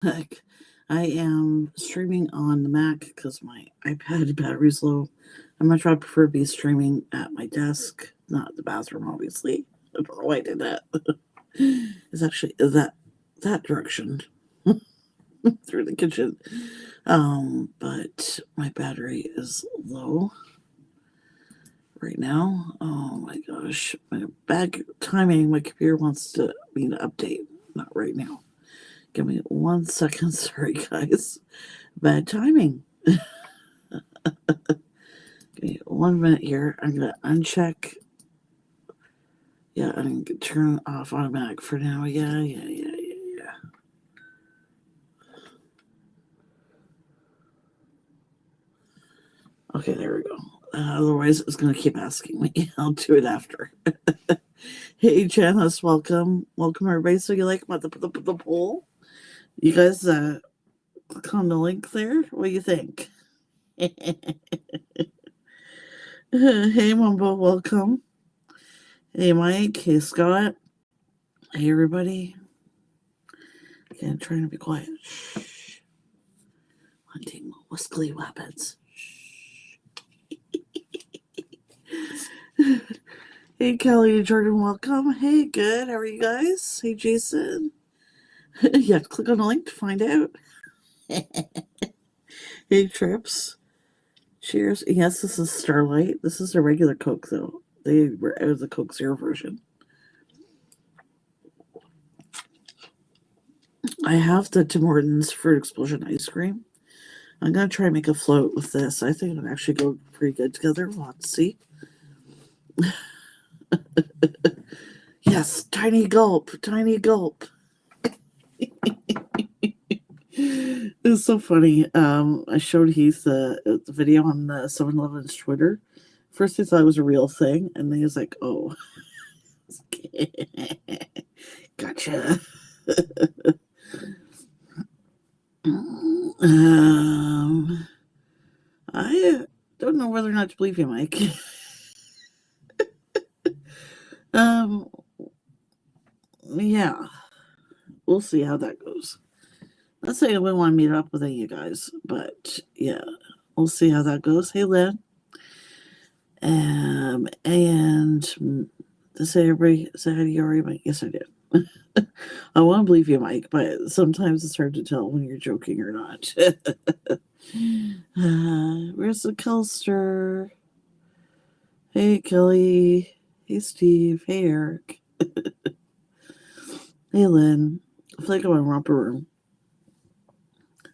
Heck, I am streaming on the Mac because my iPad battery's low. I'm much I prefer to be streaming at my desk, not the bathroom, obviously. I don't know why I did that. It's actually that direction through the kitchen. But my battery is low right now. Oh my gosh, my bad timing. My computer wants me to update. Not right now. Give me 1 second. Sorry, guys. Bad timing. Give me 1 minute here. I'm going to uncheck. Yeah, I'm going to turn off automatic for now. Yeah. Okay, there we go. Otherwise, it's going to keep asking me. I'll do it after. Hey, Janice, welcome. Welcome, everybody. So you like the poll? You guys click on the link there. What do you think? Hey, Mumbo, welcome. Hey, Mike. Hey, Scott. Hey, everybody. Again, trying to be quiet. Shh. Hunting whiskly weapons. Hey, Kelly and Jordan, welcome. Hey, good. How are you guys? Hey, Jason. You have to click on the link to find out. Hey, Trips. Cheers. Yes, this is Starlight. This is a regular Coke, though. They were out of the Coke Zero version. I have the Tim Hortons Fruit Explosion ice cream. I'm going to try and make a float with this. I think it'll actually go pretty good together. We'll have to see. Yes, tiny gulp, tiny gulp. It's so funny. I showed Heath the video on the 7-Eleven's Twitter. First, he thought it was a real thing, and then he was like, "Oh, gotcha." I don't know whether or not to believe you, Mike. Yeah, we'll see how that goes. Not saying I wouldn't want to meet up with any of you guys, but yeah, we'll see how that goes. Hey, Lynn. And to say everybody say hi to you already, Mike? Yes, I did. I want to believe you, Mike, but sometimes it's hard to tell when you're joking or not. Where's the Kelster? Hey, Kelly. Hey, Steve. Hey, Eric. Hey, Lynn. I feel like I'm in romper room.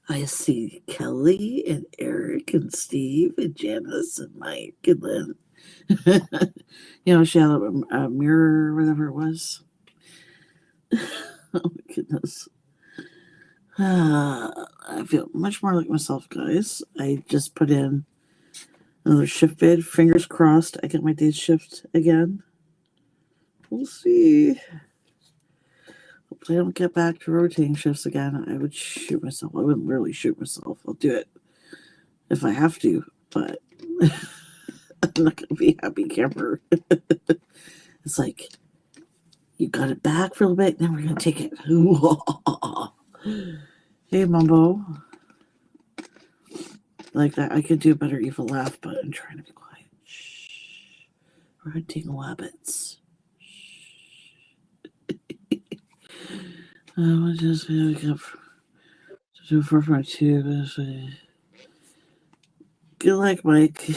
I see Kelly and Eric and Steve and Janice and Mike and Lynn. She had a mirror or whatever it was. Oh my goodness. I feel much more like myself, guys. I just put in another shift bid. Fingers crossed I get my day's shift again. We'll see. Hopefully I don't get back to rotating shifts again. I would shoot myself. I wouldn't really shoot myself. I'll do it if I have to, but I'm not going to be a happy camper. It's like, you got it back for a little bit, now we're going to take it. Hey, Mumbo. Like that, I could do a better evil laugh, but I'm trying to be quiet. Shh. We're hunting rabbits. I'm just going to wake up to do 4.2. Good luck, Mike.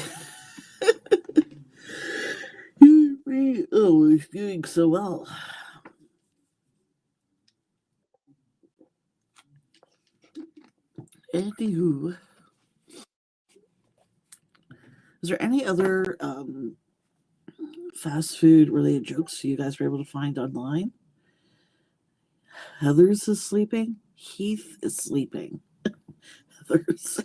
Oh, he's doing so well. Anywho, is there any other fast food related jokes you guys were able to find online? Heather's is sleeping. Heath is sleeping. Heather's.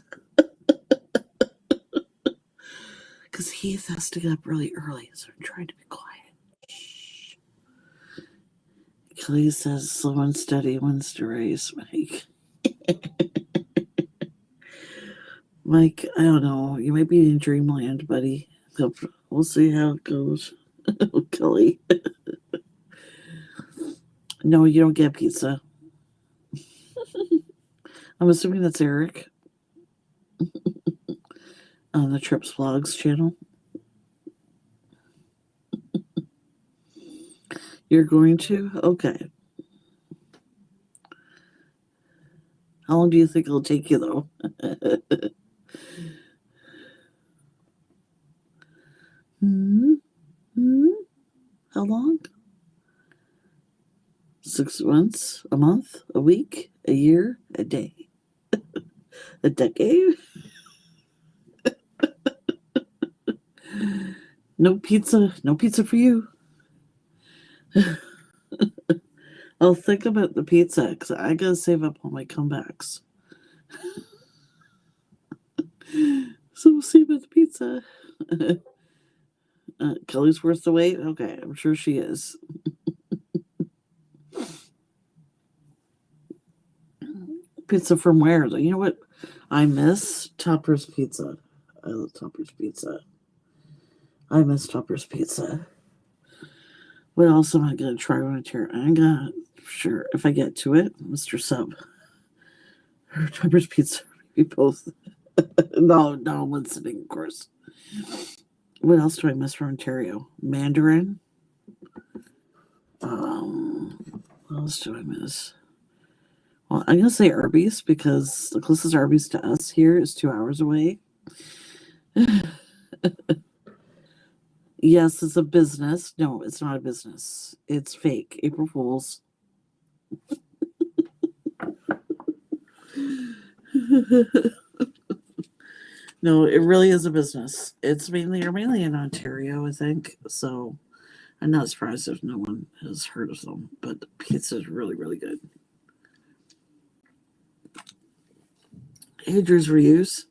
Because Heath has to get up really early, so I'm trying to be quiet. Shh. Kelly says slow and steady wins the race, Mike. Mike, I don't know. You might be in dreamland, buddy. We'll see how it goes. Kelly. No, you don't get pizza. I'm assuming that's Eric on the Trips Vlogs channel. You're going to? Okay. How long do you think it'll take you, though? How long? 6 months? A month? A week? A year? A day? A decade? No pizza. No pizza for you. I'll think about the pizza because I gotta save up all my comebacks. So we'll see about the pizza. Kelly's worth the wait? Okay, I'm sure she is. Pizza from where? You know what? I miss Topper's Pizza. I love Topper's Pizza. I miss Topper's Pizza. What else am I going to try around here? I'm going to, sure, if I get to it, Mr. Sub. Or Topper's Pizza. We both. No, one sitting, of course. What else do I miss from Ontario? Mandarin. What else do I miss? Well, I'm going to say Arby's because the closest Arby's to us here is 2 hours away. Yes, it's a business. No, it's not a business. It's fake. April Fools. No, it really is a business. It's mainly in Ontario, I think. So I'm not surprised if no one has heard of them. But the pizza is really, really good. Hey, Drew's Reviews.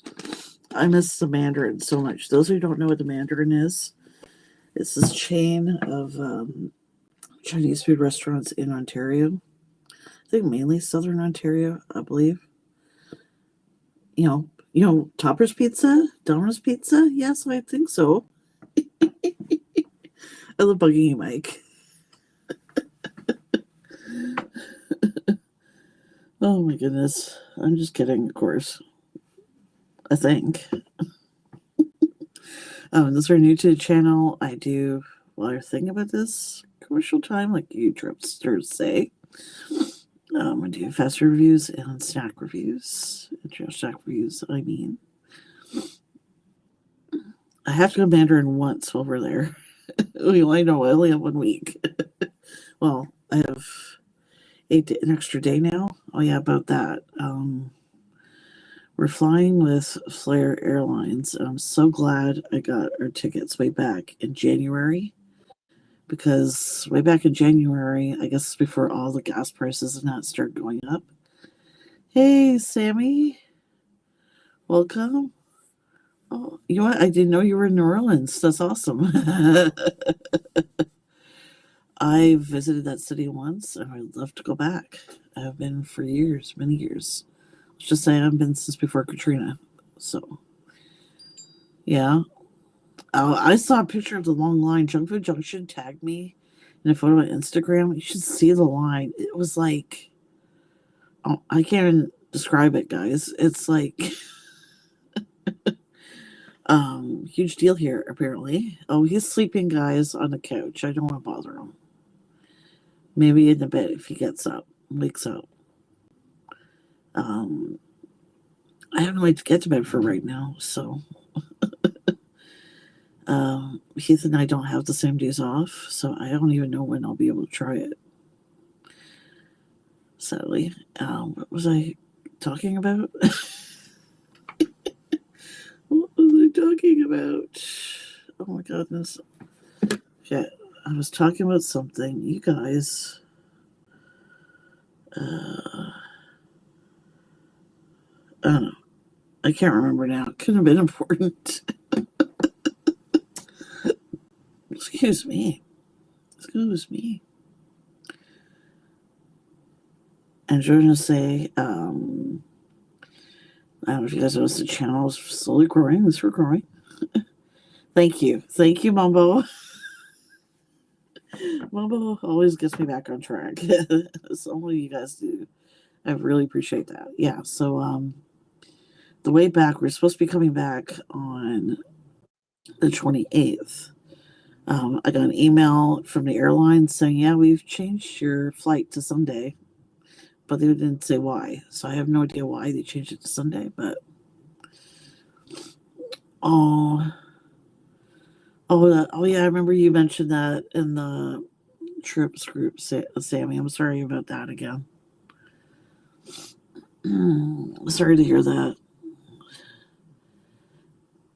I miss the Mandarin so much. Those who don't know what the Mandarin is, it's this chain of Chinese food restaurants in Ontario. I think mainly Southern Ontario, I believe. You know, Topper's Pizza, Domino's Pizza. Yes, I think so. I love bugging you, Mike. Oh my goodness. I'm just kidding, of course. I think. Those are new to the channel. I do, while you're thinking about this, commercial time, like you tripsters say. I do fast food reviews and snack reviews. Snack reviews, I mean. I have to go Mandarin once while we're there. I know I only have 1 week. Well, I have an extra day now. Oh yeah, about that. We're flying with Flair Airlines. And I'm so glad I got our tickets way back in January. Because way back in January, I guess before all the gas prices and that started going up. Hey, Sammy. Welcome. Oh, you know what? I didn't know you were in New Orleans. That's awesome. I visited that city once, and I'd love to go back. I've been for years, many years. Let's just say I've been since before Katrina. So, yeah. I saw a picture of the long line. Junk Food Junction tagged me in a photo on Instagram. You should see the line. It was like, oh, I can't even describe it, guys. It's like, huge deal here, apparently. Oh, he's sleeping, guys, on the couch. I don't want to bother him. Maybe in the bed if he gets up, wakes up. I have no way to get to bed for right now, so. Heath and I don't have the same days off, so I don't even know when I'll be able to try it. Sadly. What was I talking about? What was I talking about? Oh my goodness. Okay, I was talking about something. You guys. I don't know. I can't remember now. It could have been important. Excuse me. And I'm going to say, I don't know if you guys noticed the channel is slowly growing. We're growing. Thank you. Thank you, Mumbo. Mumbo always gets me back on track. So many of you guys do I really appreciate that. Yeah, so the way back, we're supposed to be coming back on the 28th. I got an email from the airline saying, yeah, we've changed your flight to Sunday, but they didn't say why. So I have no idea why they changed it to Sunday, but oh yeah, I remember you mentioned that in the trips group, Sammy. I'm sorry about that again. Sorry to hear that.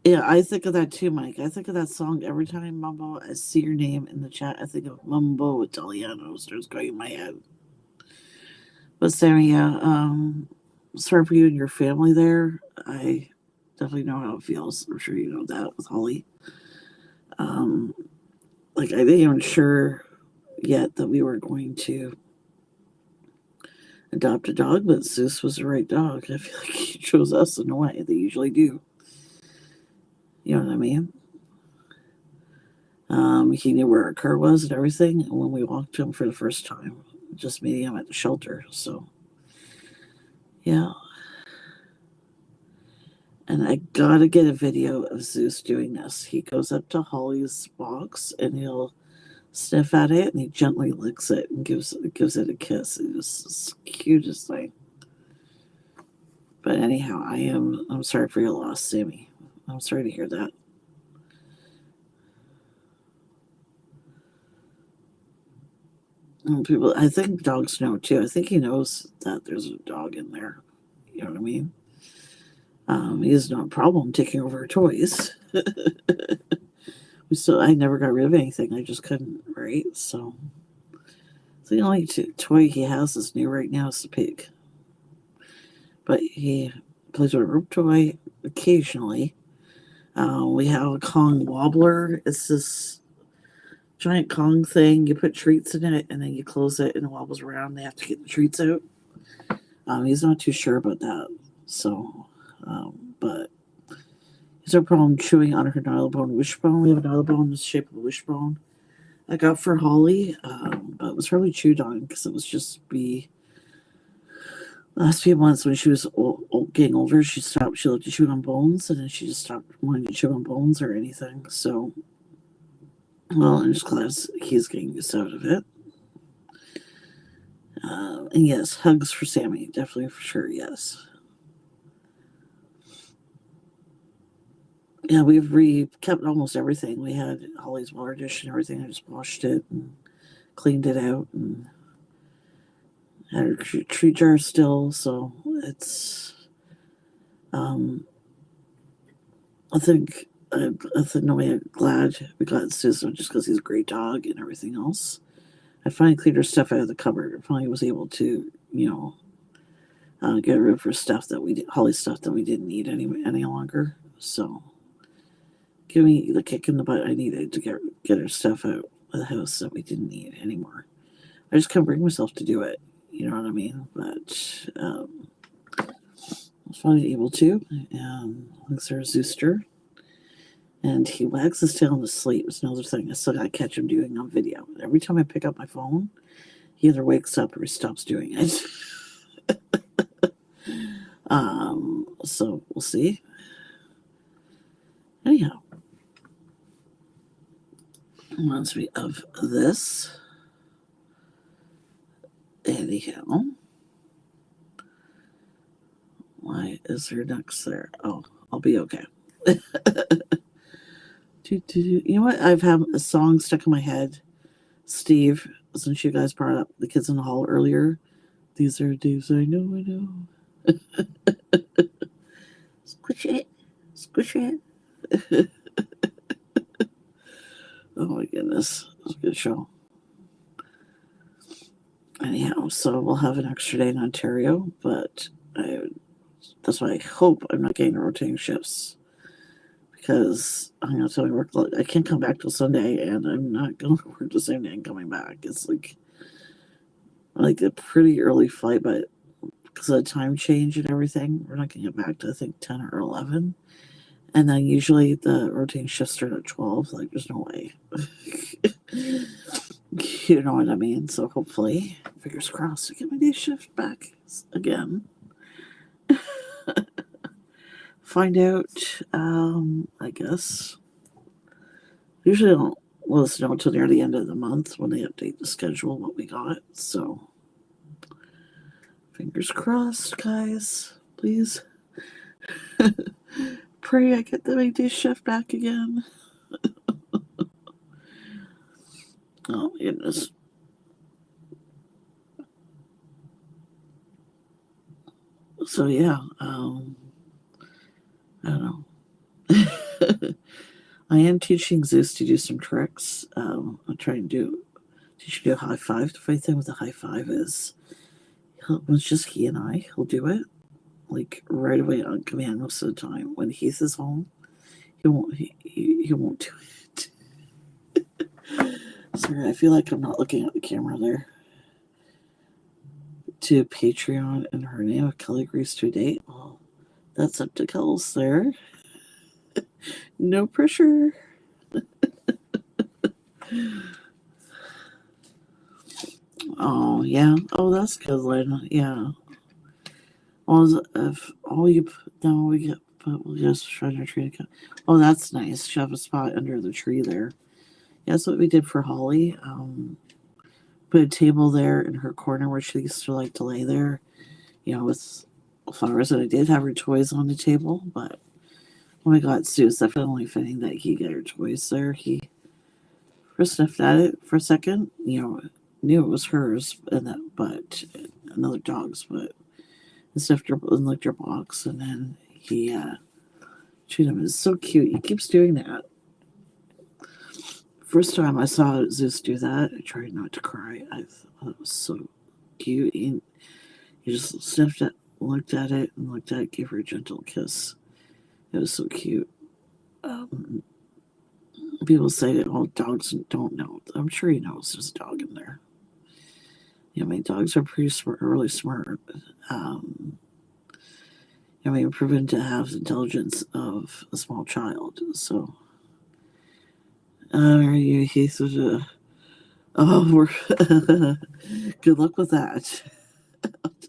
Yeah, I think of that too, Mike. I think of that song every time Mambo, I see your name in the chat. I think of Mambo Italiano starts going in my head. But Sammy, yeah, sorry for you and your family there. I definitely know how it feels. I'm sure you know that with Holly. Like I didn't even sure yet that we were going to adopt a dog, but Zeus was the right dog. I feel like he chose us in a way they usually do. You know what I mean? He knew where our car was and everything. And when we walked to him for the first time, just meeting him at the shelter. So, yeah. And I gotta get a video of Zeus doing this. He goes up to Holly's box and he'll sniff at it and he gently licks it and gives it a kiss. It's the cutest thing. But anyhow, I'm sorry for your loss, Sammy. I'm sorry to hear that. And people, I think dogs know too. I think he knows that there's a dog in there. You know what I mean? He has no problem taking over toys. I never got rid of anything. I just couldn't, right? So the only toy he has is new right now is the pig. But he plays with a rope toy occasionally. We have a Kong wobbler. It's this giant Kong thing. You put treats in it and then you close it and it wobbles around. They have to get the treats out. He's not too sure about that. So, but he's no problem chewing on her nylabone wishbone. We have a nylabone in the shape of a wishbone I got for Holly, but it was hardly chewed on because it was just last few months when she was getting older, she loved to chew on bones, and then she just stopped wanting to chew on bones or anything. So, well, I'm just glad he's getting used out of it. And yes, hugs for Sammy, definitely for sure, yes. Yeah, we've kept almost everything. We had Holly's water dish and everything. I just washed it and cleaned it out and had her treat jar still. So it's, I think no way I'm glad we got Susan just because he's a great dog and everything else. I finally cleaned her stuff out of the cupboard. I finally was able to, get rid of her stuff Holly's stuff that we didn't need any longer. So give me the kick in the butt I needed to get her stuff out of the house that we didn't need anymore. I just couldn't bring myself to do it. You know what I mean? But I was finally able to. Thanks to Zooster. And he wags his tail in his sleep. It's another thing I still got to catch him doing on video. Every time I pick up my phone, he either wakes up or he stops doing it. So we'll see. Anyhow, reminds me of this. Anyhow, why is there ducks there? Oh, I'll be okay. You know what? I've had a song stuck in my head. Steve, since you guys brought up the kids in the hall earlier, these are days I know. Squish it. Oh my goodness, it was a good show. Anyhow, so we'll have an extra day in Ontario, but that's why I hope I'm not getting rotating shifts. Because I'm going to tell you, I can't come back till Sunday, and I'm not going to work the same day and coming back. It's like a pretty early flight, but because of the time change and everything, we're not going to get back to, I think, 10 or 11. And then usually the rotating shifts start at 12. Like, there's no way. You know what I mean? So hopefully, fingers crossed, I get my day shift back again. Find out, I guess. Usually I don't let us know until near the end of the month when they update the schedule, what we got. So fingers crossed, guys. Please pray I get the day shift back again. Oh my goodness. So yeah, I don't know. I am teaching Zeus to do some tricks. I'm trying to teach him to do a high five. The funny thing with the high five is, when it's just he and I, he'll do it like right away on command most of the time. When Heath is home, he won't. He won't do it. Sorry, I feel like I'm not looking at the camera there. To Patreon and her name of Kelly agrees to a date. Well, that's up to Kells there. No pressure. Oh yeah. Oh, that's good, Lynn. Yeah. Well, if all you now we get, but we'll just try to tree. Oh, that's nice. Shove a spot under the tree there. Yeah, that's what we did for Holly. Put a table there in her corner where she used to like to lay there, with flowers. And I did have her toys on the table, but oh my God, Sue, it's definitely fitting that he get her toys there. He first sniffed at it for a second, knew it was hers, but another dog's, but sniffed her and licked her box, and then he chewed him. It's so cute. He keeps doing that. First time I saw Zeus do that, I tried not to cry. I thought it was so cute. He just sniffed it, looked at it, and looked at it, gave her a gentle kiss. It was so cute. People say, oh, dogs don't know. I'm sure he knows there's a dog in there. Dogs are pretty smart, really smart. Proven to have the intelligence of a small child. So, Heath was we're good luck with that.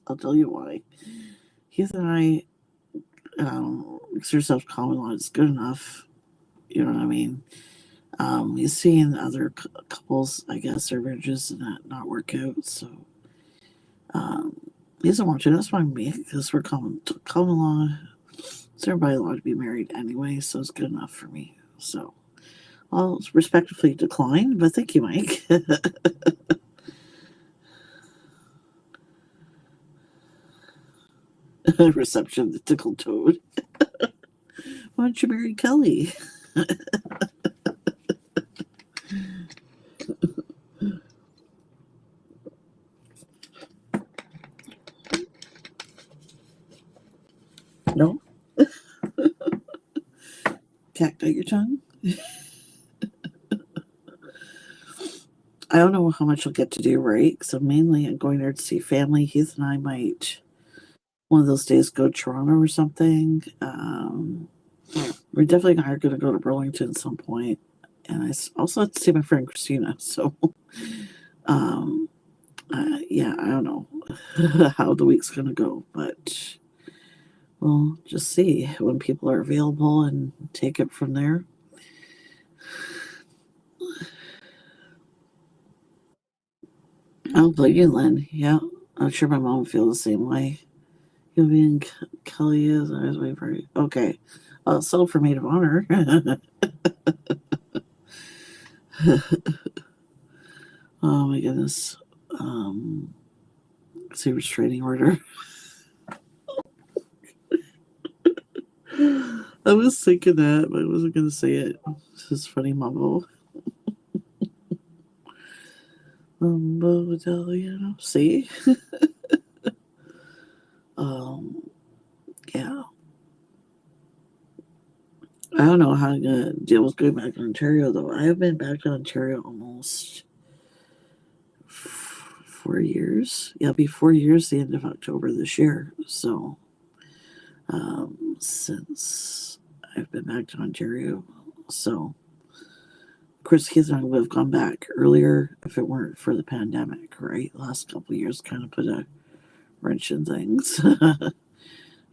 I'll tell you why. Heath and I, exert self-common law is good enough. You know what I mean? He's seeing other couples, I guess, their marriages and that not work out. So, he doesn't want to. That's why me, because we're common law. It's everybody allowed to be married anyway, so it's good enough for me. So, I'll respectfully decline, but thank you, Mike. Reception of the tickled toad. Why don't you marry Kelly? No? Cat bite your tongue? I don't know how much I'll get to do, right? So mainly I'm going there to see family. Heath and I might one of those days go to Toronto or something. We're definitely going to go to Burlington at some point. And I also have to see my friend Christina. So, yeah, I don't know how the week's going to go, but we'll just see when people are available and take it from there. I'll blame you, Lynn. Yeah, I'm sure my mom feels the same way. You'll be in Kelly is. I was waiting for you. Okay. So for maid of honor. Oh my goodness. See restraining order. I was thinking that, but I wasn't gonna say it. It's just funny mumble. Mumbo, see? Yeah. I don't know how I'm gonna deal with going back to Ontario though. I have been back to Ontario almost 4 years. Yeah, it'll be 4 years the end of October this year. So since I've been back to Ontario. So course, kids and I would have gone back earlier if it weren't for the pandemic, right? The last couple of years kind of put a wrench in things.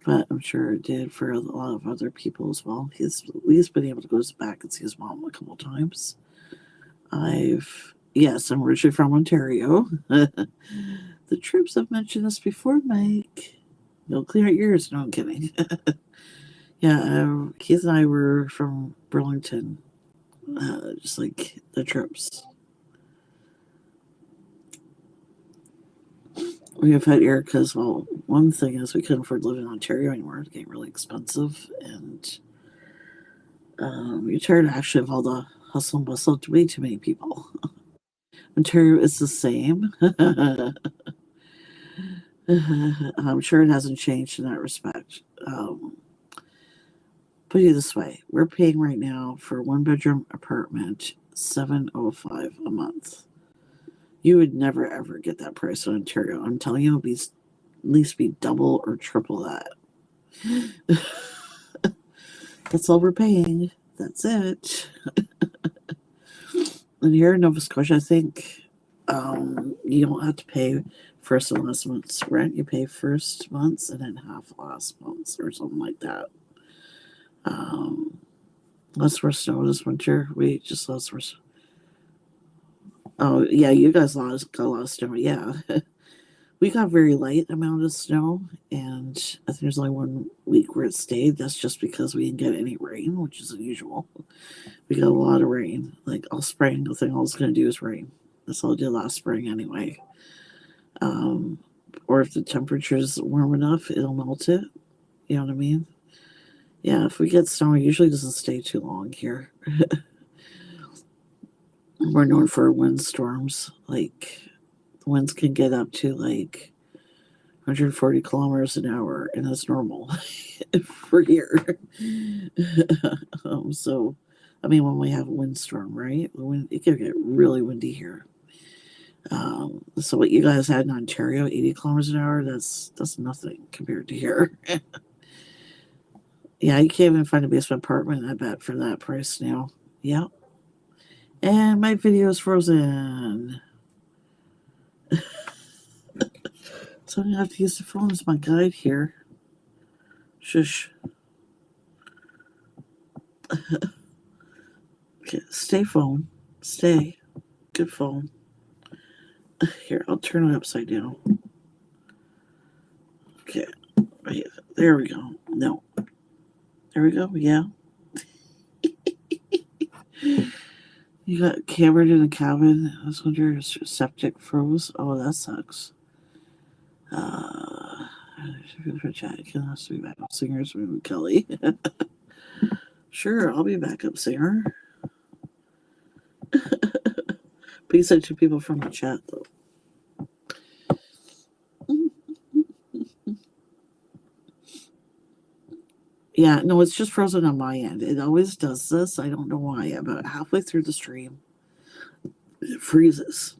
But I'm sure it did for a lot of other people as well. He's been able to go back and see his mom a couple times. Yes, I'm originally from Ontario. The troops have mentioned this before, Mike. You'll clear out yours. No, I'm kidding. Yeah, Keith and I were from Burlington, just like the troops. We have had Erika as well. One thing is we couldn't afford to live in Ontario anymore. It's getting really expensive. And we're tired actually of all the hustle and bustle to way too many people. Ontario is the same. I'm sure it hasn't changed in that respect. Put it this way, we're paying right now for a one-bedroom apartment $705 a month. You would never ever get that price in Ontario. I'm telling you, it'll at least be double or triple that. That's all we're paying. That's it. And here in Nova Scotia, I think you don't have to pay first and last month's rent. You pay first month's and then half last month's or something like that. Less for snow this winter. We just lost for. Oh yeah, you guys got a lot of snow. Yeah, we got very light amount of snow, and I think there's only 1 week where it stayed. That's just because we didn't get any rain, which is unusual. We got a lot of rain, like all spring. The thing all it's going to do is rain. That's all it did last spring anyway. Or if the temperature's warm enough, it'll melt it. You know what I mean? Yeah, if we get snow, it usually doesn't stay too long here. We're known for windstorms. Like, the winds can get up to like 140 kilometers an hour, and that's normal for here. So, I mean, when we have a windstorm, right? It can get really windy here. So what you guys had in Ontario, 80 kilometers an hour, that's nothing compared to here. Yeah, you can't even find a basement apartment, I bet, for that price now. Yeah. And my video is frozen. So I'm going to have to use the phone as my guide here. Shush. Okay, stay phone. Stay. Good phone. Here, I'll turn it upside down. Okay. Right, there we go. No. There we go. Yeah. You got cambered in a cabin. I was wondering if septic froze. Oh, that sucks. For chat, can us to be backup singers with Kelly. Sure, I'll be backup singer. But you said 2 people from the chat, though. Yeah, no, it's just frozen on my end. It always does this. I don't know why. About halfway through the stream, it freezes.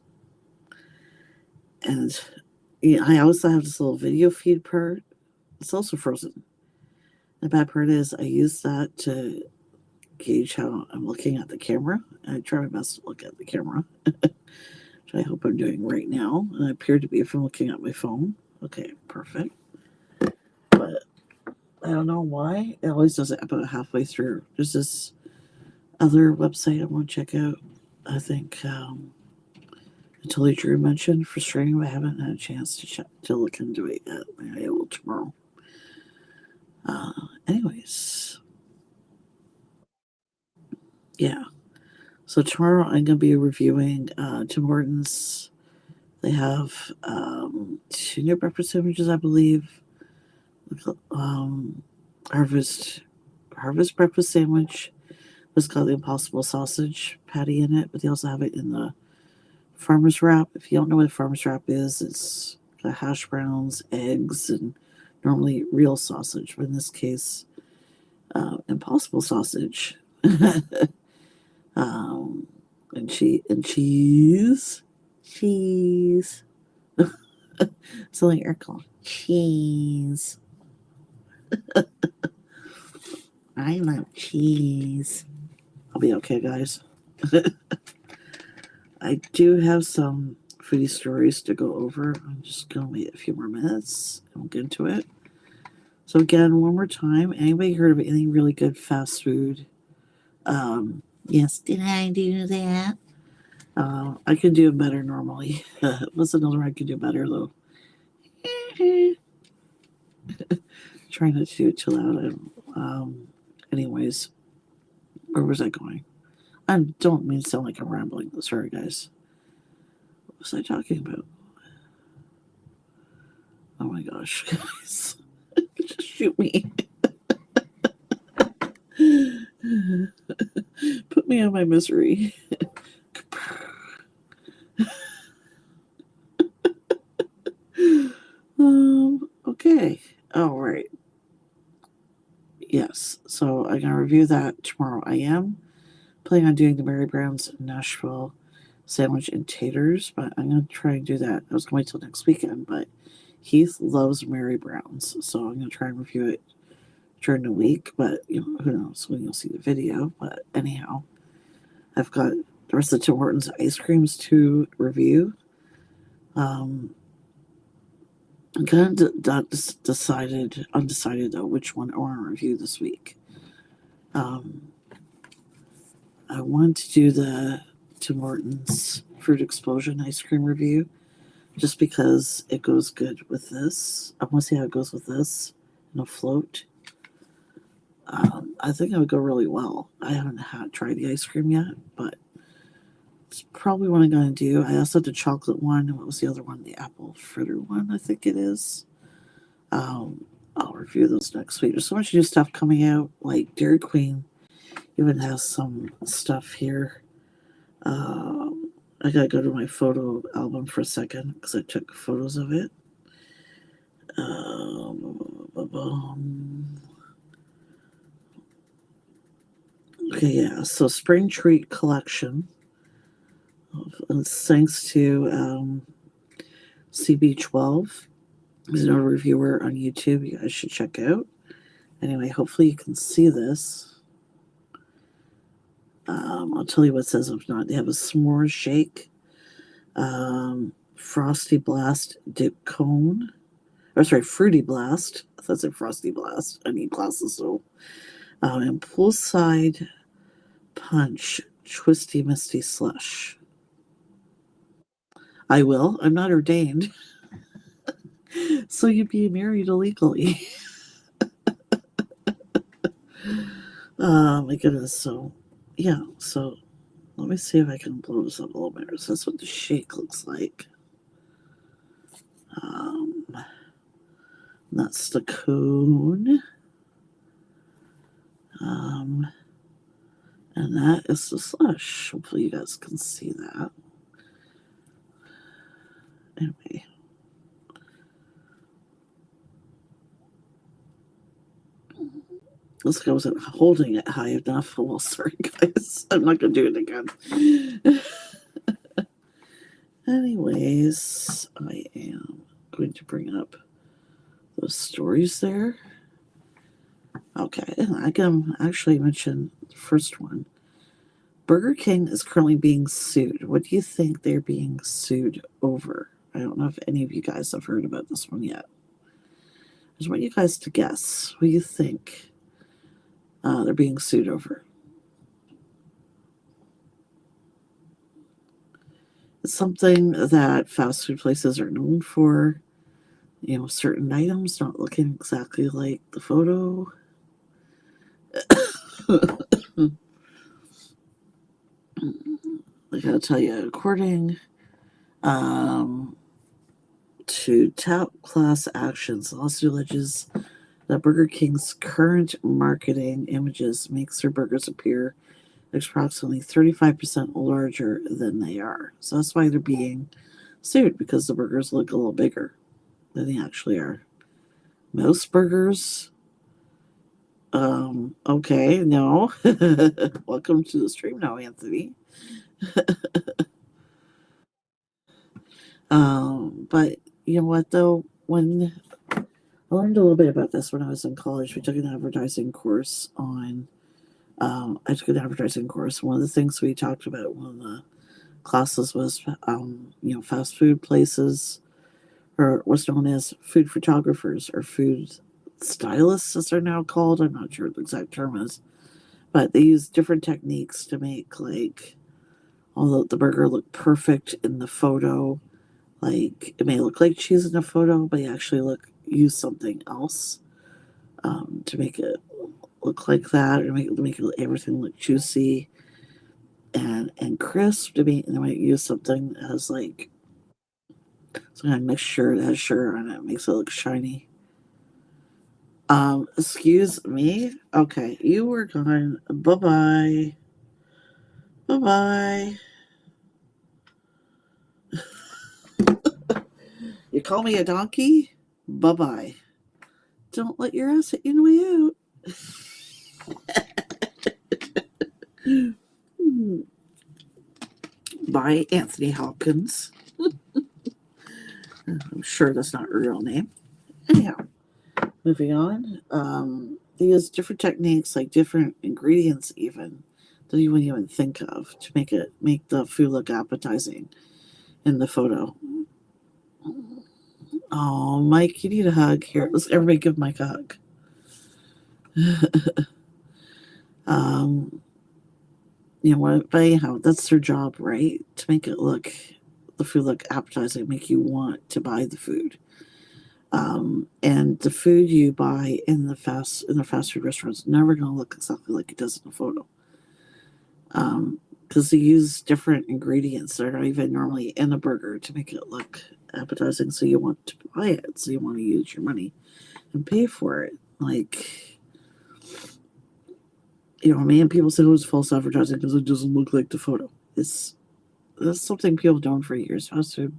And I also have this little video feed part. It's also frozen. The bad part is I use that to gauge how I'm looking at the camera. I try my best to look at the camera, which I hope I'm doing right now. And I appear to be if I'm looking at my phone. Okay, perfect. But I don't know why. It always does it about halfway through. There's this other website I want to check out. I think Until Drew mentioned for streaming, but I haven't had a chance to look into it yet. Maybe I will tomorrow. Anyways. Yeah. So tomorrow I'm going to be reviewing Tim Hortons. They have 2 new breakfast sandwiches, I believe. Harvest breakfast sandwich. It's got the Impossible sausage patty in it, but they also have it in the farmer's wrap. If you don't know what a farmer's wrap is, it's got hash browns, eggs, and normally real sausage. But in this case, Impossible sausage. And cheese. Something Erika. Cheese. I love cheese. I'll be okay, guys. I do have some foodie stories to go over. I'm just going to wait a few more minutes and we'll get into it. So again, one more time, anybody heard of any really good fast food? Yes, did I do that? I could do it better normally. What's another one I could do better though? Trying not to do it too loud. Anyways, where was I going? I don't mean to sound like I'm rambling. Sorry, guys. What was I talking about? Oh my gosh, guys. Just shoot me. Put me out of my misery. Okay. All right. Yes. So I'm gonna review that tomorrow. I am planning on doing the Mary Brown's Nashville sandwich and taters, but I'm gonna try and do that. I was gonna wait till next weekend, but Heath loves Mary Brown's, so I'm gonna try and review it during the week. But you know, who knows when you'll see the video? But anyhow, I've got the rest of Tim Hortons ice creams to review. I'm kind of undecided though which one I want to review this week. I want to do the Tim Hortons Fruit Explosion ice cream review just because it goes good with this. I want to see how it goes with this in a float. I think it would go really well. I haven't tried the ice cream yet, but it's probably what I'm going to do. I also had the chocolate one. And what was the other one? The apple fritter one, I think it is. I'll review those next week. There's so much new stuff coming out. Like Dairy Queen even has some stuff here. I gotta go to my photo album for a second because I took photos of it. Okay, yeah. So Spring Treat Collection. Thanks to CB12. He's another reviewer on YouTube you guys should check out. Anyway, hopefully you can see this. I'll tell you what it says. If not, they have a s'more shake, Frosty Blast dip cone, or sorry, Fruity Blast. I thought it said Frosty Blast. I need glasses though. And poolside punch, twisty misty slush. I will. I'm not ordained. So you'd be married illegally. My goodness. So, yeah. So, let me see if I can blow this up a little bit. So that's what the shake looks like. That's the cone. And that is the slush. Hopefully you guys can see that. Anyway. Looks like I wasn't holding it high enough. Well, sorry, guys. I'm not going to do it again. Anyways, I am going to bring up those stories there. Okay, I can actually mention the first one. Burger King is currently being sued. What do you think they're being sued over? I don't know if any of you guys have heard about this one yet. I just want you guys to guess. What do you think they're being sued over? It's something that fast food places are known for. You know, certain items not looking exactly like the photo. I gotta tell you, according to top class actions, the lawsuit alleges that Burger King's current marketing images makes their burgers appear approximately 35% larger than they are. So that's why they're being sued, because the burgers look a little bigger than they actually are. Most burgers, okay, no. Welcome to the stream now, Anthony. But you know what though? When I learned a little bit about this when I was in college, we took an advertising course on I took an advertising course. One of the things we talked about one of the classes was, fast food places, or what's known as food photographers or food stylists, as they're now called. I'm not sure what the exact term is, but they use different techniques to make although the burger look perfect in the photo. Like it may look like cheese in the photo, but you actually use something else to make it look like that, or make everything look juicy and crisp. They might use something that has some kind of mixture that has sugar on it, makes it look shiny. Excuse me. Okay, you were gone. Bye bye. Bye bye. You call me a donkey? Bye bye. Don't let your ass hit you on the way out. By Anthony Hopkins. I'm sure that's not a real name. Anyhow, moving on. They use different techniques, like different ingredients, even that you wouldn't even think of to make the food look appetizing in the photo. Oh, Mike, you need a hug. Here, let's everybody give Mike a hug. But anyhow, that's their job, right? To make the food look appetizing, make you want to buy the food. And the food you buy in the fast food restaurants is never going to look exactly like it does in the photo. Because they use different ingredients that are not even normally in a burger to make it look appetizing, so you want to buy it, so you want to use your money and pay for it. People say it was false advertising because it doesn't look like the photo. That's something people have done for years. Fast food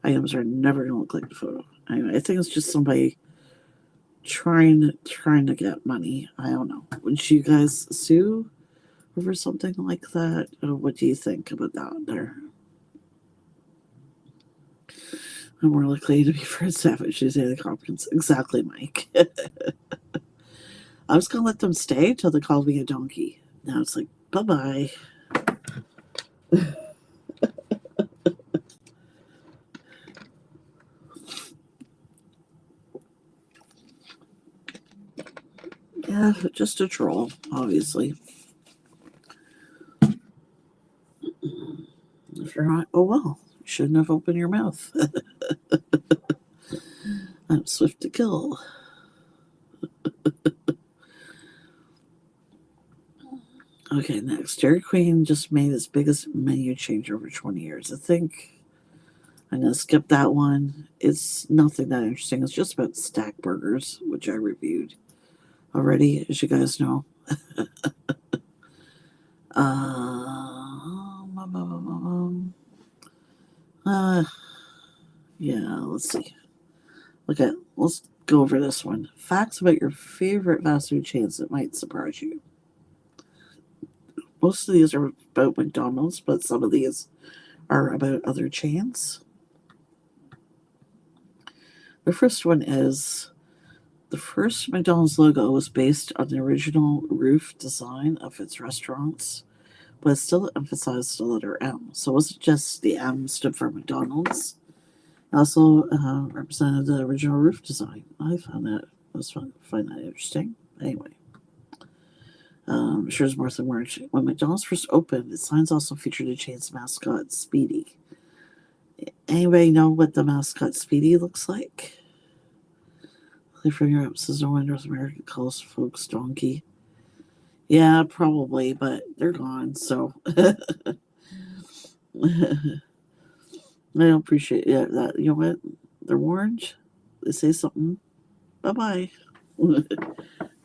items are never going to look like the photo. Anyway, I think it's just somebody trying to get money. I don't know. Would you guys sue over something like that? Or what do you think about that there? I'm more likely to be Fred Savage than the Hopkins. Exactly, Mike. I was going to let them stay until they called me a donkey. Now it's like, bye-bye. Yeah, just a troll, obviously. If you're not, oh well, you shouldn't have opened your mouth. I'm swift to kill. Okay, next. Dairy Queen just made its biggest menu change over 20 years. I think I'm going to skip that one. It's nothing that interesting. It's just about stack burgers, which I reviewed already, as you guys know. Yeah, let's see. Okay, let's go over this one. Facts about your favorite fast food chains that might surprise you. Most of these are about McDonald's, but some of these are about other chains. The first one is the first McDonald's logo was based on the original roof design of its restaurants, but it still emphasized the letter M. So it wasn't just the M stood for McDonald's. It also represented the original roof design. I find that interesting. Anyway. I'm sure there's more somewhere. When McDonald's first opened, its signs also featured the chain's mascot, Speedy. Anybody know what the mascot Speedy looks like? Clear from Europe says no one in North America calls folks donkey. Yeah, probably, but they're gone, so I don't appreciate that. You know what? They're orange. They say something. Bye-bye.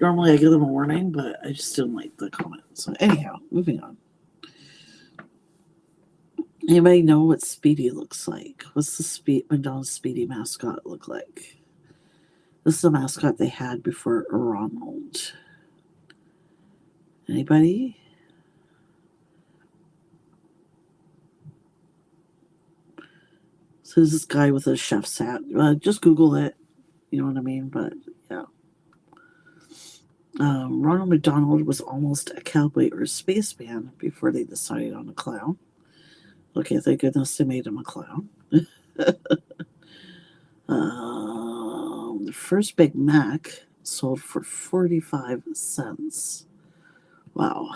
Normally I give them a warning, but I just didn't like the comment. So anyhow, moving on. Anybody know what Speedy looks like? What's the McDonald's Speedy mascot look like? This is the mascot they had before Ronald. Anybody? So this is this guy with a chef's hat. Just Google it. You know what I mean? But yeah. Ronald McDonald was almost a cowboy or a spaceman before they decided on a clown. Okay, thank goodness they made him a clown. The first Big Mac sold for 45 cents. Wow.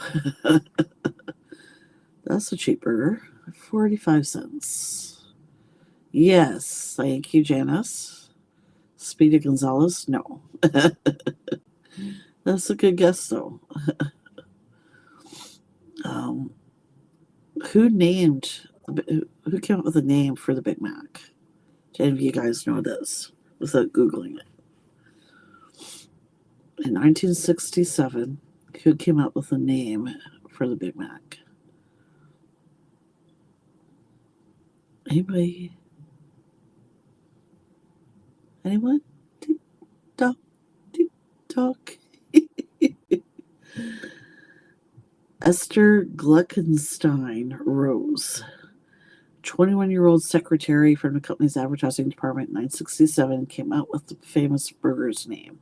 That's a cheap burger. 45 cents. Yes, thank you, Janice. Speedy Gonzalez? No. That's a good guess, though. Who came up with a name for the Big Mac? Do any of you guys know this without Googling it? In 1967, who came up with a name for the Big Mac? Anybody? Anyone? Tick tock, tick tock. Esther Gluckenstein Rose, 21-year-old secretary from the company's advertising department in 1967, came out with the famous burger's name.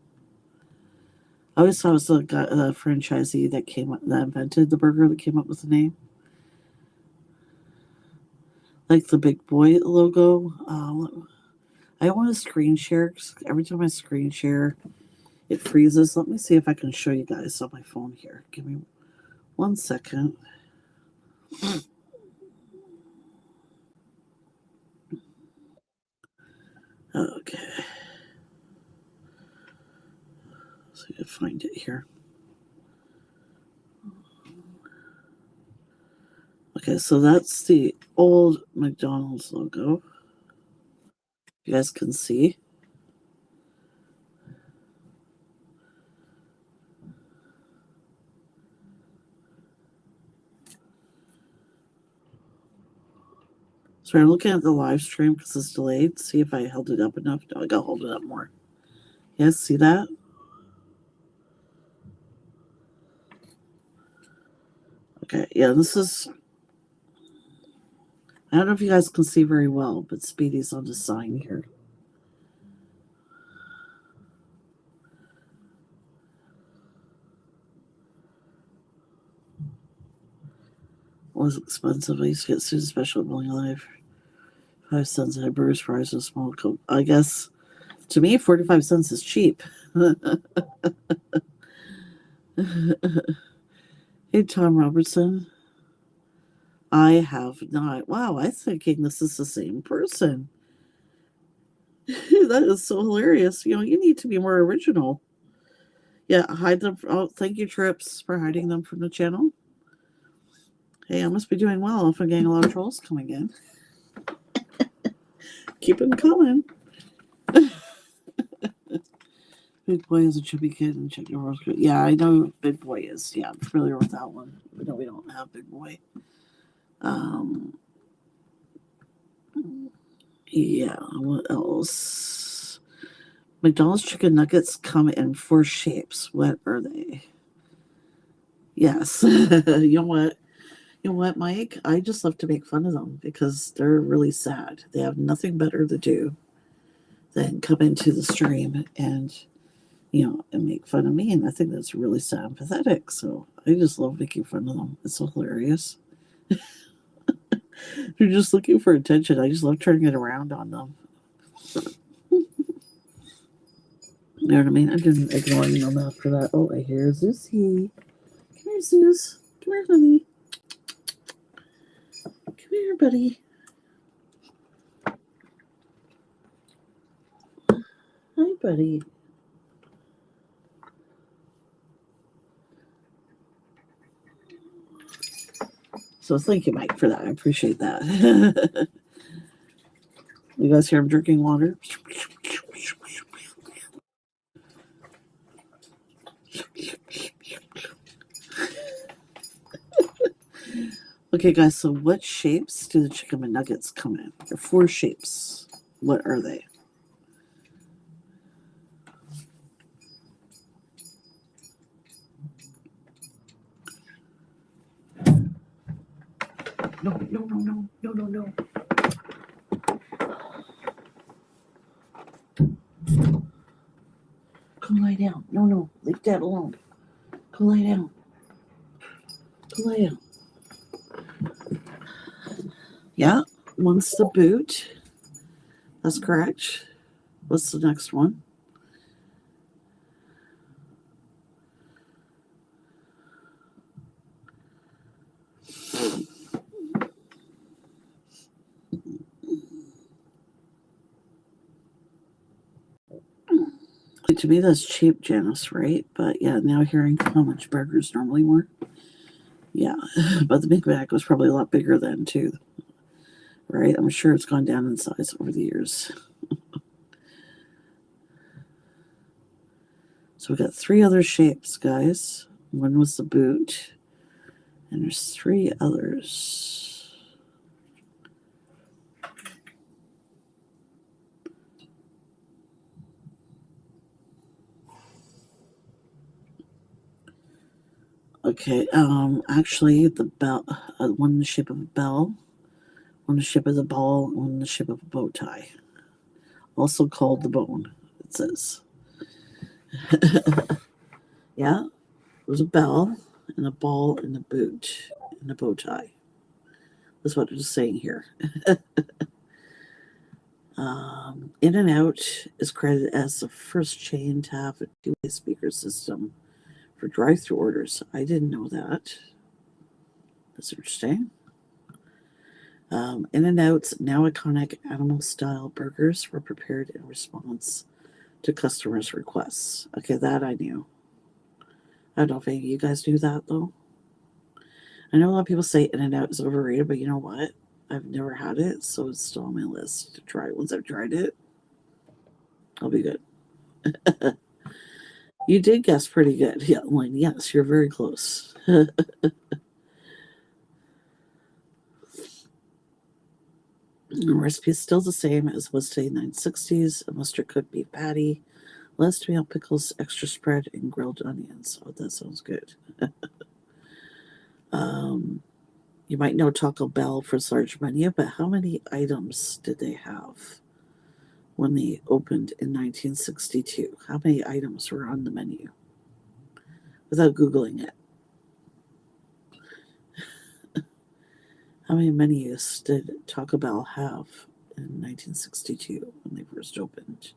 I always thought it was the franchisee that invented the burger that came up with the name. Like the Big Boy logo. I don't want to screen share because every time I screen share, it freezes. Let me see if I can show you guys on my phone here. Give me 1 second. Okay. So I can find it here. Okay, so that's the old McDonald's logo. You guys can see. So I'm looking at the live stream because it's delayed. See if I held it up enough. No, I gotta hold it up more. Yes, see that? Okay, yeah, this is... I don't know if you guys can see very well, but Speedy's on the sign here. It was expensive. I used to get student special at Milling Life. 5 cents. I had burgers, fries, and a small Coke. I guess, to me, 45 cents is cheap. Hey, Tom Robertson. I have not. Wow, I'm thinking this is the same person. That is so hilarious. You need to be more original. Yeah, hide them. Oh, thank you, Trips, for hiding them from the channel. Hey, I must be doing well if I'm getting a lot of trolls coming in. Keep them coming. Big Boy is a chubby kid and Chuck Norris. Yeah, I know Big Boy is. Yeah, I'm familiar with that one. No, we don't have Big Boy. Yeah, what else? McDonald's chicken nuggets come in 4 shapes. What are they? Yes. You know what? You know what, Mike? I just love to make fun of them because they're really sad. They have nothing better to do than come into the stream and make fun of me. And I think that's really sad and pathetic. So I just love making fun of them. It's so hilarious. They're just looking for attention. I just love turning it around on them. You know what I mean? I've been ignoring them after that. Oh, I hear Zeusy. Come here, Zeus. Come here, honey. Come here, buddy. Hi, buddy. So thank you, Mike, for that. I appreciate that. You guys hear him drinking water? Okay, guys, so what shapes do the chicken McNuggets come in? There are 4 shapes. What are they? No. Come lie down. No, leave Dad alone. Go lay down. Go lay down. Yeah, one's the boot. That's correct. What's the next one? To me, that's cheap, Janice, right? But yeah, now hearing how much burgers normally were. Yeah, but the Big Mac was probably a lot bigger then, too. Right? I'm sure it's gone down in size over the years. So we got 3 other shapes, guys. One was the boot, and there's 3 others. Okay, actually, the bell, one in the shape of a bell, one in the shape of the ball, one in the shape of a bow tie. Also called the bone, it says. Yeah, it was a bell and a ball and a boot and a bow tie. That's what it's saying here. In-N-Out is credited as the first chain to have a two-way speaker system for drive-thru orders. I didn't know that. That's interesting. In-N-Out's now iconic animal-style burgers were prepared in response to customers' requests. Okay, that I knew. I don't know if any of you guys knew that, though. I know a lot of people say In-N-Out is overrated, but you know what? I've never had it, so it's still on my list to try. Once I've tried it, I'll be good. You did guess pretty good. Yeah, Lynn, yes, you're very close. The recipe is still the same as was today in the 1960s. A mustard cooked beef patty, lettuce, tomato, pickles, extra spread, and grilled onions. Oh, that sounds good. You might know Taco Bell for its large menu, but how many items did they have when they opened in 1962? How many items were on the menu? Without Googling it. How many menus did Taco Bell have in 1962 when they first opened?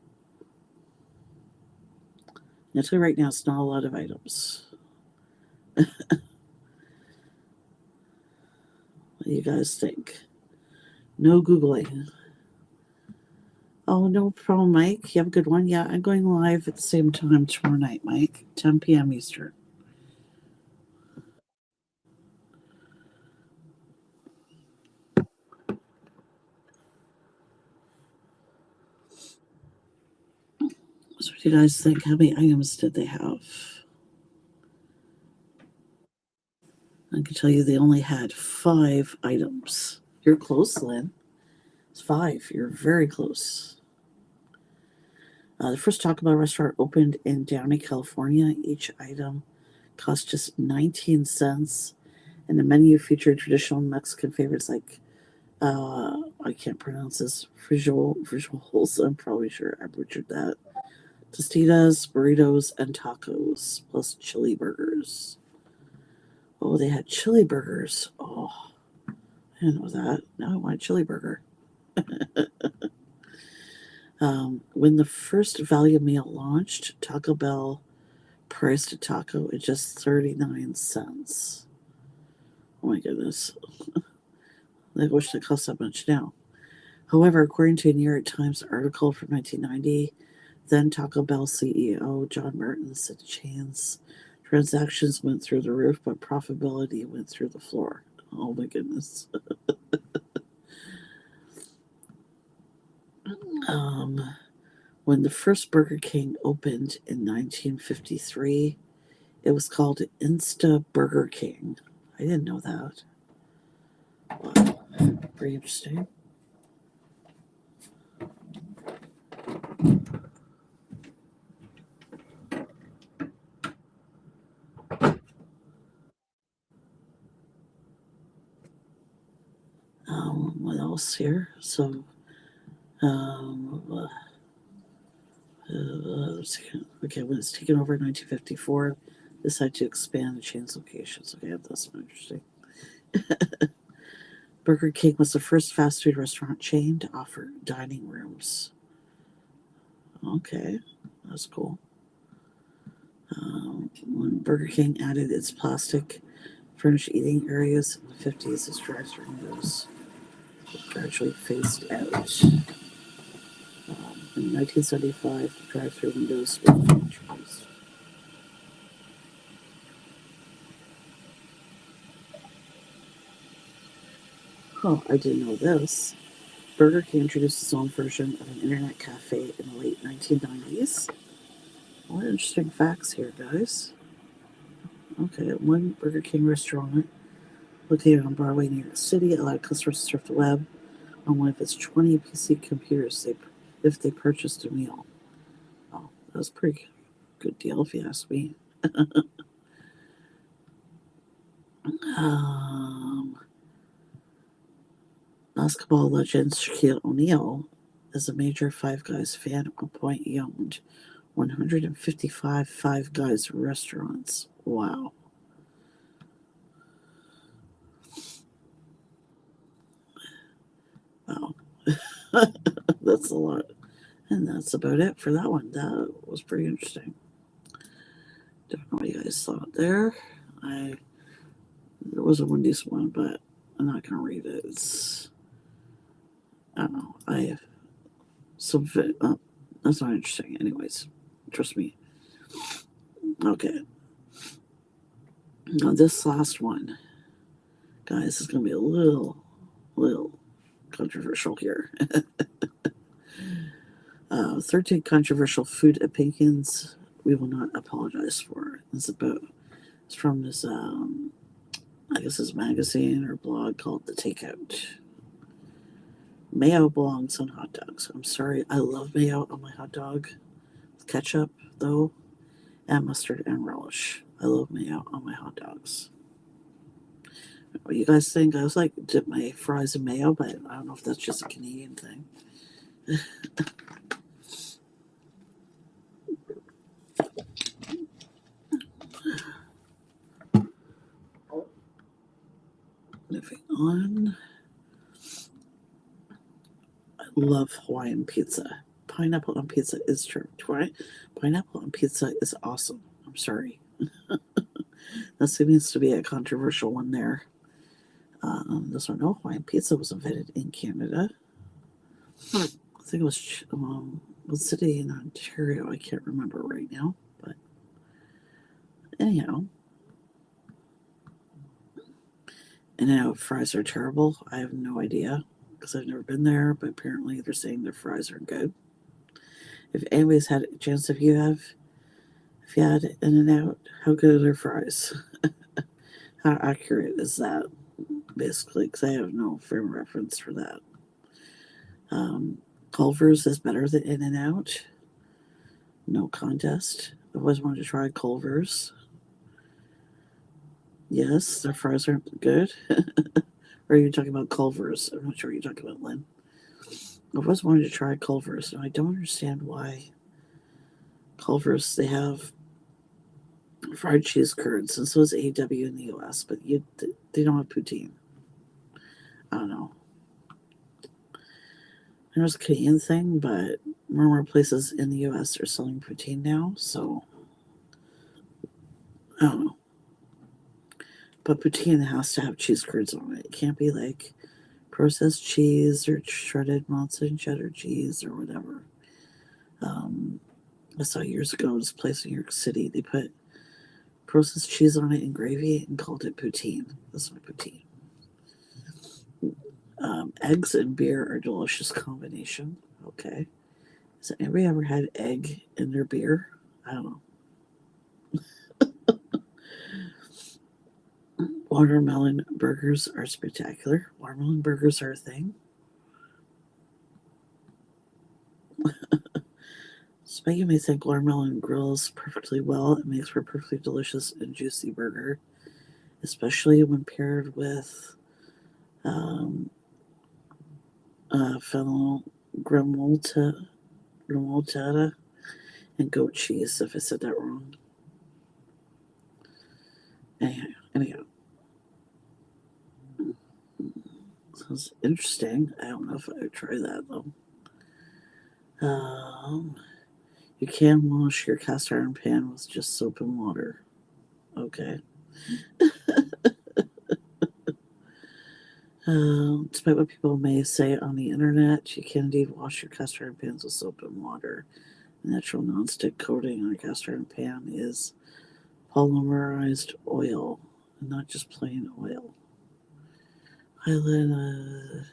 I'll tell you right now, it's not a lot of items. What do you guys think? No Googling. Oh, no problem, Mike. You have a good one? Yeah, I'm going live at the same time tomorrow night, Mike. 10 p.m. Eastern. So what do you guys think? How many items did they have? I can tell you they only had 5 items. You're close, Lynn. It's 5. You're very close. The first Taco Bell restaurant opened in Downey, California. Each item cost just 19 cents, and the menu featured traditional Mexican favorites like, I can't pronounce this, frijoles. I'm probably sure I butchered that. Tostitas, burritos, and tacos, plus chili burgers. Oh, they had chili burgers. Oh, I didn't know that. Now I want a chili burger. When the first value meal launched, Taco Bell priced a taco at just 39 cents. Oh my goodness. I wish it cost that much now. However, according to a New York Times article from 1990, then Taco Bell CEO John Martin said the chain's transactions went through the roof, but profitability went through the floor. Oh my goodness. When the first Burger King opened in 1953, it was called Insta Burger King. I didn't know that. Wow. Very interesting. What else here? So, okay, when it's taken over in 1954, decide to expand the chain's locations. Okay, that's interesting. Burger King was the first fast food restaurant chain to offer dining rooms. Okay, that's cool. When Burger King added its plastic furnished eating areas in the 50s, its drive-thru windows gradually phased out. In 1975, the drive-thru windows were introduced. Oh, I didn't know this. Burger King introduced its own version of an internet cafe in the late 1990s. A lot of interesting facts here, guys. Okay, one Burger King restaurant located on Broadway, New York City, allowed customers to surf the web on one of its 20 PC computers if they purchased a meal. Oh, that was a pretty good deal, if you ask me. Basketball legend Shaquille O'Neal is a major Five Guys fan. At one point, he owned 155 Five Guys restaurants. Wow. Wow. That's a lot. And that's about it for that one. That was pretty interesting. Don't know what you guys thought there. There was a Wendy's one, but I'm not going to read it. I don't know. That's not interesting. Anyways, trust me. Okay. Now this last one, guys, is going to be a little controversial here. 13 controversial food opinions we will not apologize for. It's from this, I guess this magazine or blog called The Takeout. Mayo belongs on hot dogs. I'm sorry, I love mayo on my hot dog. Ketchup, though, and mustard and relish. I love mayo on my hot dogs. What do you guys think? I was like, dip my fries in mayo, but I don't know if that's just a Canadian thing. Moving on. I love Hawaiian pizza. Pineapple on pizza is true. Pineapple on pizza is awesome. I'm sorry. That seems to be a controversial one there. This one, no, Hawaiian pizza was invented in Canada. I think it was what city in Ontario? I can't remember right now. But anyhow, and I know fries are terrible. I have no idea because I've never been there. But apparently, they're saying their fries are good. If anybody's had a chance, if you had In-N-Out, how good are their fries? How accurate is that? Basically, because I have no frame of reference for that. Culver's is better than In-N-Out. No contest. I've always wanted to try Culver's. Yes, their fries aren't good. Or are you talking about Culver's? I'm not sure what you're talking about, Lynn. I've always wanted to try Culver's, and I don't understand why Culver's, they have fried cheese curds, and so is AW in the U.S., but they don't have poutine. I don't know. There was a Canadian thing, but more places in the U.S. are selling poutine now, so I don't know. But poutine has to have cheese curds on it. It can't be like processed cheese or shredded mozzarella and cheddar cheese or whatever. I saw years ago this place in New York City. They put processed cheese on it and gravy and called it poutine. That's my poutine. Eggs and beer are a delicious combination. Okay. Has anybody ever had egg in their beer? I don't know. Watermelon burgers are spectacular. Watermelon burgers are a thing. Spaghetti may think watermelon grills perfectly well. It makes for a perfectly delicious and juicy burger, especially when paired with fennel gremolata and goat cheese, if I said that wrong. Anyhow. Sounds interesting. I don't know if I would try that though. You can wash your cast iron pan with just soap and water. Okay. Despite what people may say on the internet, you can indeed wash your cast iron pans with soap and water. The natural nonstick coating on a cast iron pan is polymerized oil, and not just plain oil. Hi, Lynn.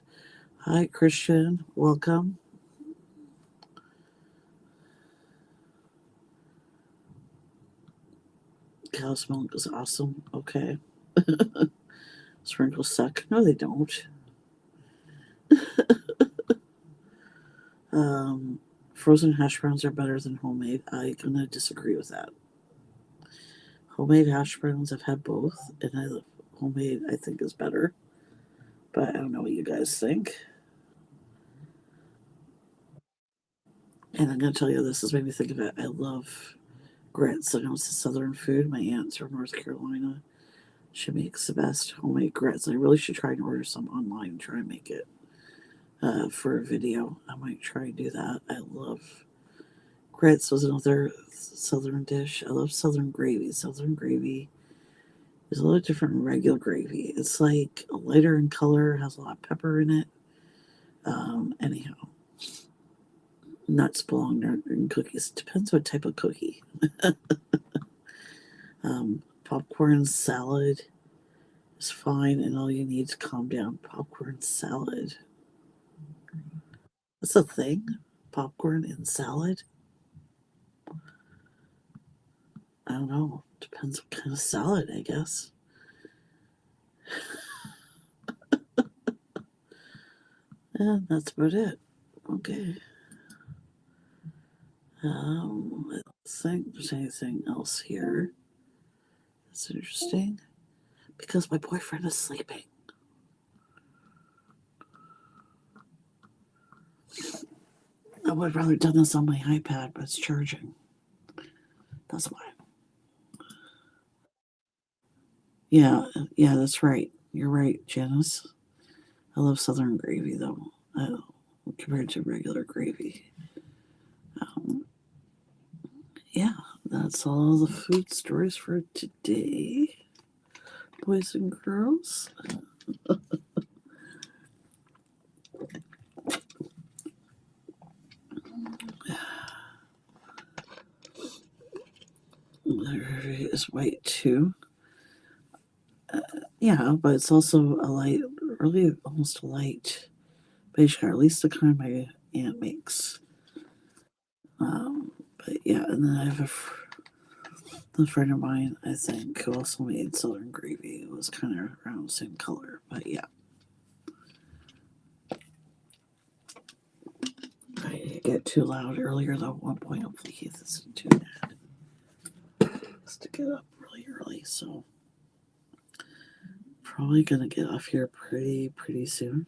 Hi, Christian. Welcome. Cow's milk is awesome. Okay. Sprinkles suck. No, they don't. Frozen hash browns are better than homemade. I'm gonna disagree with that. Homemade hash browns, I've had both, and homemade I think is better. But I don't know what you guys think. And I'm gonna tell you, this has made me think of it. I love grits. I know it's a southern food. My aunt's from North Carolina. She makes the best homemade grits. I really should try and order some online and try and make it for a video. I might try and do that. I love grits. Was another southern dish. I love southern gravy. Southern gravy is a little different from regular gravy. It's like lighter in color, has a lot of pepper in it. Anyhow, nuts belong in cookies. Depends what type of cookie. Popcorn salad is fine, and all you need to calm down. Popcorn salad. That's a thing? Popcorn and salad? I don't know. Depends what kind of salad, I guess. And that's about it. Okay. Let's think if there's anything else here that's interesting. Because my boyfriend is sleeping. I would have rather done this on my iPad, but it's charging. That's why. Yeah, that's right. You're right, Janice. I love southern gravy, though, compared to regular gravy. Yeah, that's all the food stories for today, boys and girls. There is white too. Yeah, but it's also a light, really almost a light beige color, at least the kind my aunt makes. But yeah, and then I have a friend of mine, I think, who also made southern gravy. It was kind of around the same color, but yeah. I get too loud earlier though at one point. Hopefully Keith isn't too bad. Has to get up really early, so probably gonna get off here pretty soon.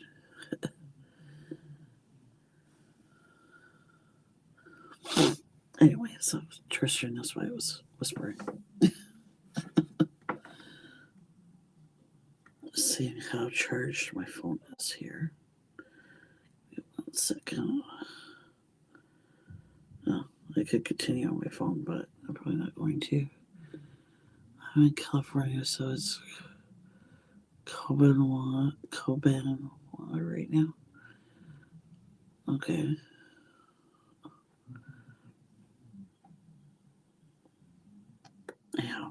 Anyway, so Tristan, that's why I was whispering. Seeing how charged my phone is here. Wait 1 second. Oh, I could continue on my phone, but I'm probably not going to. I'm in California, so it's Coban right now. Okay. Yeah.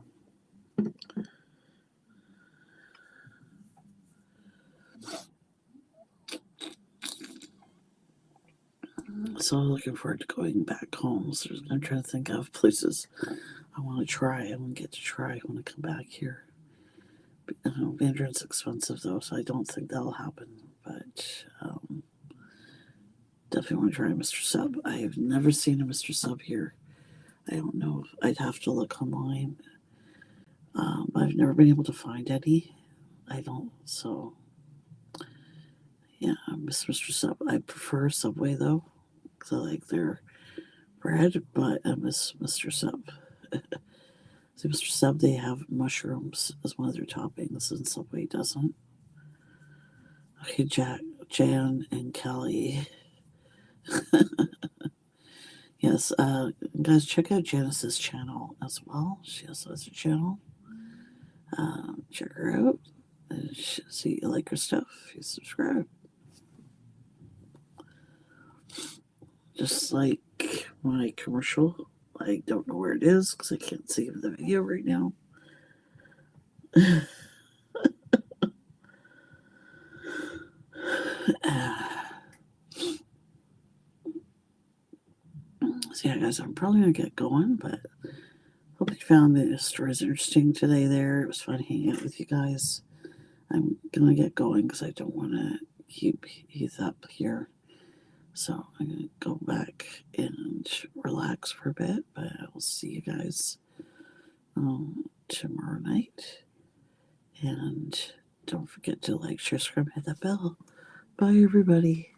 So I'm looking forward to going back home. So I'm trying to think of places I want to try. I want to get to try when I come back here. Mandarin's expensive though, so I don't think that'll happen. But definitely want to try Mr. Sub. I've never seen a Mr. Sub here. I don't know. I'd have to look online. I've never been able to find any. I don't. So yeah, I miss Mr. Sub. I prefer Subway though, because I like their bread, but I miss Mr. Sub. See, Mr. Sub, they have mushrooms as one of their toppings, and Subway doesn't. Okay, Jan and Kelly. Yes, guys, check out Janice's channel as well. She also has a channel. Check her out. See you like her stuff. You subscribe. Just like my commercial. I don't know where it is because I can't see the video right now. So yeah, guys, I'm probably going to get going, but hope you found the stories interesting today there. It was fun hanging out with you guys. I'm going to get going because I don't want to keep Heath up here. So I'm going to go back and relax for a bit, but I will see you guys tomorrow night. And don't forget to like, share, subscribe, hit that bell. Bye, everybody.